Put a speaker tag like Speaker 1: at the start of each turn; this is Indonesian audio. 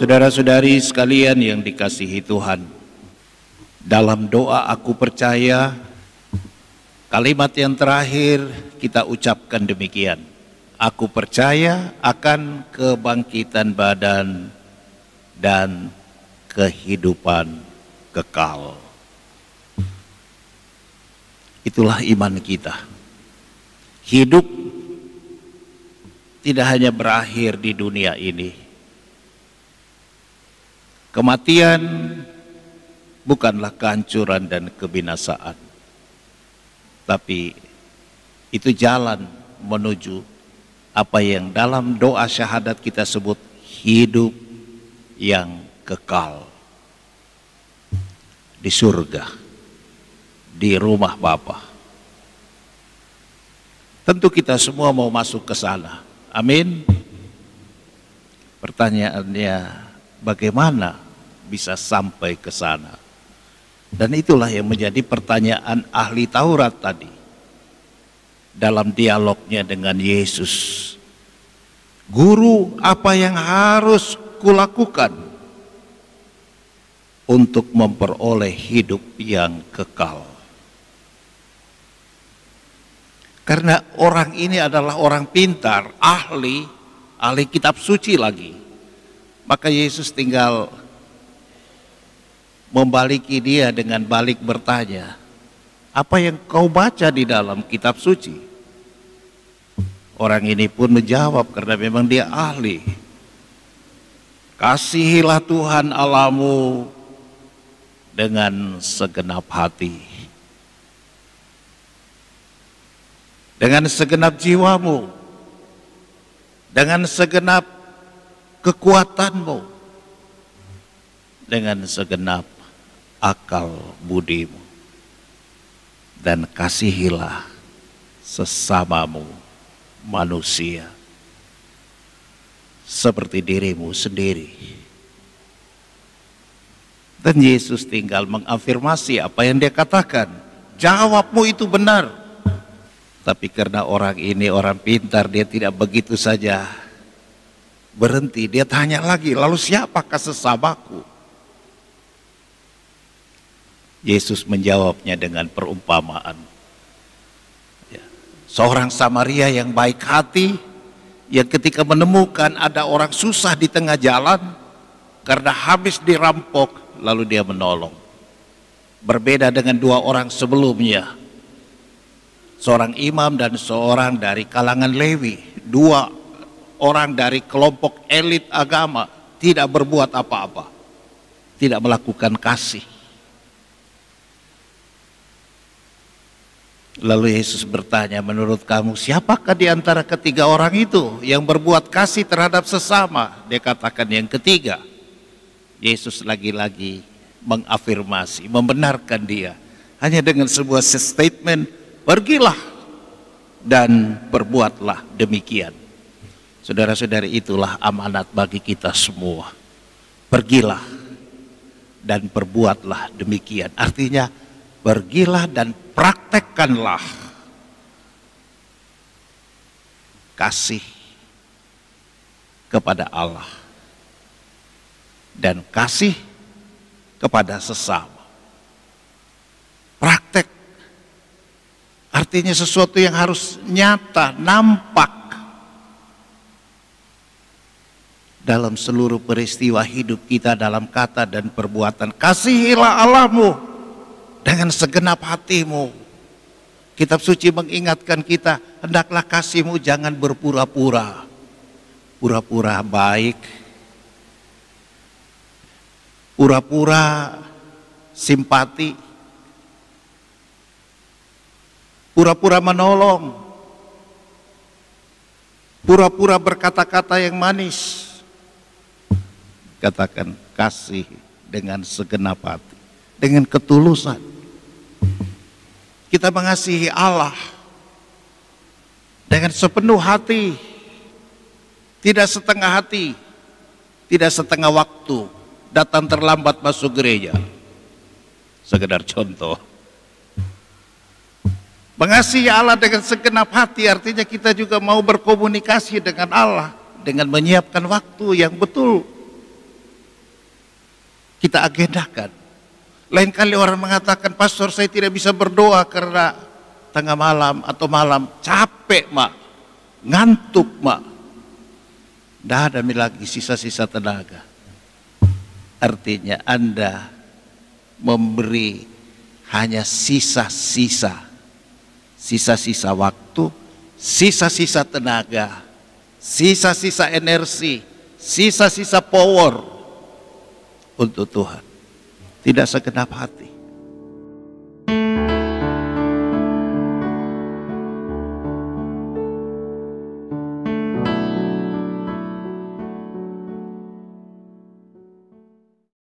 Speaker 1: Saudara-saudari sekalian yang dikasihi Tuhan, dalam doa aku percaya, kalimat yang terakhir kita ucapkan demikian. Aku percaya akan kebangkitan badan dan kehidupan kekal. Itulah iman kita. Hidup tidak hanya berakhir di dunia ini. Kematian bukanlah kehancuran dan kebinasaan, tapi itu jalan menuju apa yang dalam doa syahadat kita sebut hidup yang kekal di surga, di rumah Bapa. Tentu kita semua mau masuk ke sana. Amin. Pertanyaannya, bagaimana bisa sampai ke sana? Dan itulah yang menjadi pertanyaan ahli Taurat tadi dalam dialognya dengan Yesus. Guru, apa yang harus kulakukan untuk memperoleh hidup yang kekal? Karena orang ini adalah orang pintar, ahli kitab suci lagi. Maka Yesus tinggal membaliki dia dengan balik bertanya, apa yang kau baca di dalam kitab suci? Orang ini pun menjawab karena memang dia ahli. Kasihilah Tuhan Allahmu dengan segenap hati, dengan segenap jiwamu, dengan segenap kekuatanmu, dengan segenap akal budimu, dan kasihilah sesamamu manusia seperti dirimu sendiri. Dan Yesus tinggal mengafirmasi apa yang dia katakan. Jawabmu itu benar. Tapi karena orang ini orang pintar, dia tidak begitu saja berhenti. Dia tanya lagi, lalu siapakah sesamaku? Yesus menjawabnya dengan perumpamaan. Seorang Samaria yang baik hati, yang ketika menemukan ada orang susah di tengah jalan karena habis dirampok, lalu dia menolong. Berbeda dengan dua orang sebelumnya, seorang imam dan seorang dari kalangan Lewi. Dua orang dari kelompok elit agama tidak berbuat apa-apa, tidak melakukan kasih. Lalu Yesus bertanya, menurut kamu siapakah di antara ketiga orang itu yang berbuat kasih terhadap sesama? Dia katakan yang ketiga. Yesus lagi-lagi mengafirmasi, membenarkan dia hanya dengan sebuah statement, pergilah dan perbuatlah demikian. Saudara-saudari, itulah amanat bagi kita semua. Pergilah dan perbuatlah demikian. Artinya pergilah dan praktekkanlah kasih kepada Allah dan kasih kepada sesama. Praktek artinya sesuatu yang harus nyata, nampak dalam seluruh peristiwa hidup kita, dalam kata dan perbuatan. Kasihilah Allahmu dengan segenap hatimu. Kitab suci mengingatkan kita, hendaklah kasihmu jangan berpura-pura. Pura-pura baik, pura-pura simpati, pura-pura menolong, pura-pura berkata-kata yang manis. Katakan kasih dengan segenap hati, dengan ketulusan. Kita mengasihi Allah dengan sepenuh hati, tidak setengah hati, tidak setengah waktu, datang terlambat masuk gereja. Sekedar contoh. Mengasihi Allah dengan segenap hati artinya kita juga mau berkomunikasi dengan Allah dengan menyiapkan waktu yang betul. kita agendakan. Lain kali orang mengatakan, pastor saya tidak bisa berdoa karena tengah malam atau malam, capek mak, ngantuk mak. Tidak ada lagi sisa-sisa tenaga. Artinya Anda memberi hanya sisa-sisa waktu, sisa-sisa tenaga, sisa-sisa energi, sisa-sisa power untuk Tuhan. Tidak segenap hati.